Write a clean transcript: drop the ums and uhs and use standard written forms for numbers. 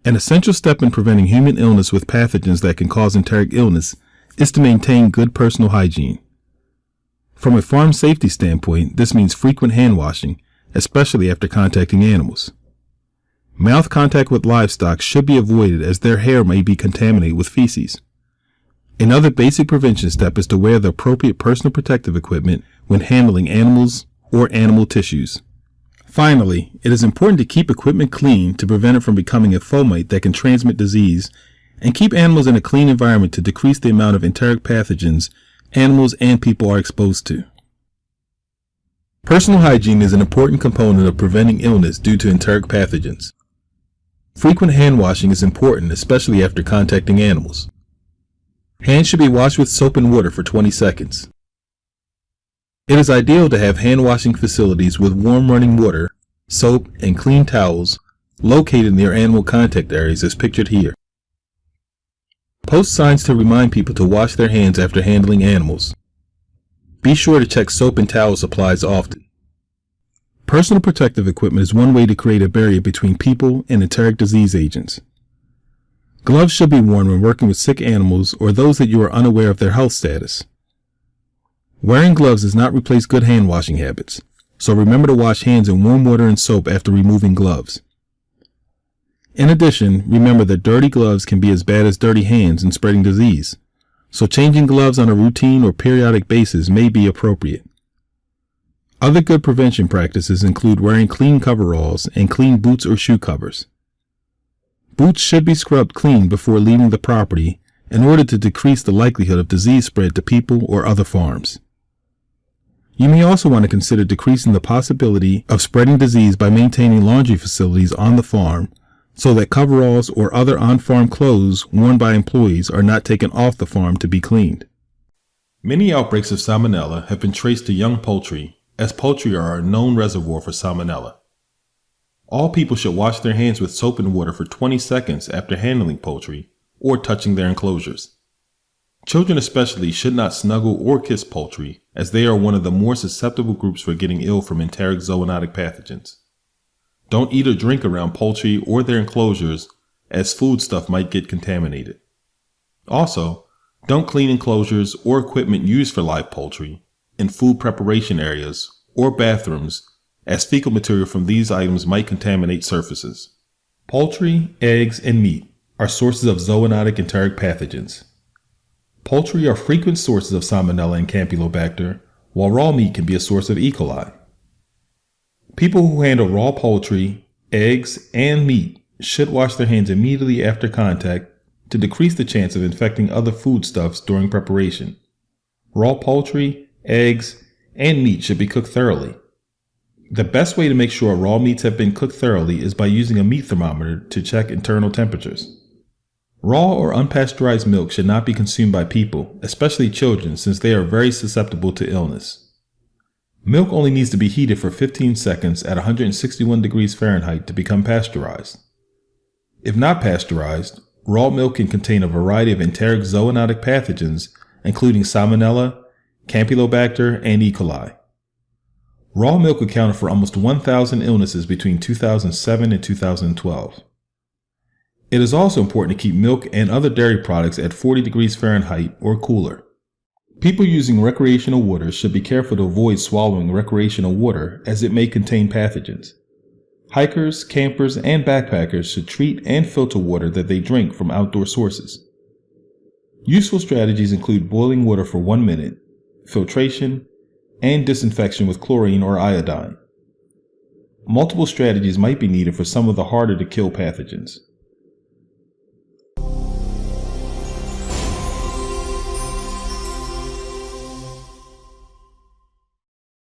An essential step in preventing human illness with pathogens that can cause enteric illness is to maintain good personal hygiene. From a farm safety standpoint, this means frequent hand washing, especially after contacting animals. Mouth contact with livestock should be avoided as their hair may be contaminated with feces. Another basic prevention step is to wear the appropriate personal protective equipment when handling animals or animal tissues. Finally, it is important to keep equipment clean to prevent it from becoming a fomite that can transmit disease, and keep animals in a clean environment to decrease the amount of enteric pathogens animals and people are exposed to. Personal hygiene is an important component of preventing illness due to enteric pathogens. Frequent hand washing is important, especially after contacting animals. Hands should be washed with soap and water for 20 seconds. It is ideal to have hand washing facilities with warm running water, soap, and clean towels located near animal contact areas as pictured here. Post signs to remind people to wash their hands after handling animals. Be sure to check soap and towel supplies often. Personal protective equipment is one way to create a barrier between people and enteric disease agents. Gloves should be worn when working with sick animals or those that you are unaware of their health status. Wearing gloves does not replace good hand washing habits, so remember to wash hands in warm water and soap after removing gloves. In addition, remember that dirty gloves can be as bad as dirty hands in spreading disease, so changing gloves on a routine or periodic basis may be appropriate. Other good prevention practices include wearing clean coveralls and clean boots or shoe covers. Boots should be scrubbed clean before leaving the property in order to decrease the likelihood of disease spread to people or other farms. You may also want to consider decreasing the possibility of spreading disease by maintaining laundry facilities on the farm so that coveralls or other on-farm clothes worn by employees are not taken off the farm to be cleaned. Many outbreaks of salmonella have been traced to young poultry, as poultry are a known reservoir for salmonella. All people should wash their hands with soap and water for 20 seconds after handling poultry or touching their enclosures. Children especially should not snuggle or kiss poultry, as they are one of the more susceptible groups for getting ill from enteric zoonotic pathogens. Don't eat or drink around poultry or their enclosures, as foodstuff might get contaminated. Also, don't clean enclosures or equipment used for live poultry in food preparation areas or bathrooms, as fecal material from these items might contaminate surfaces. Poultry, eggs, and meat are sources of zoonotic enteric pathogens. Poultry are frequent sources of Salmonella and Campylobacter, while raw meat can be a source of E. coli. People who handle raw poultry, eggs, and meat should wash their hands immediately after contact to decrease the chance of infecting other foodstuffs during preparation. Raw poultry, eggs, and meat should be cooked thoroughly. The best way to make sure raw meats have been cooked thoroughly is by using a meat thermometer to check internal temperatures. Raw or unpasteurized milk should not be consumed by people, especially children, since they are very susceptible to illness. Milk only needs to be heated for 15 seconds at 161 degrees Fahrenheit to become pasteurized. If not pasteurized, raw milk can contain a variety of enteric zoonotic pathogens, including Salmonella, Campylobacter, and E. coli. Raw milk accounted for almost 1,000 illnesses between 2007 and 2012. It is also important to keep milk and other dairy products at 40 degrees Fahrenheit or cooler. People using recreational water should be careful to avoid swallowing recreational water, as it may contain pathogens. Hikers, campers, and backpackers should treat and filter water that they drink from outdoor sources. Useful strategies include boiling water for 1 minute, filtration, and disinfection with chlorine or iodine. Multiple strategies might be needed for some of the harder to kill pathogens.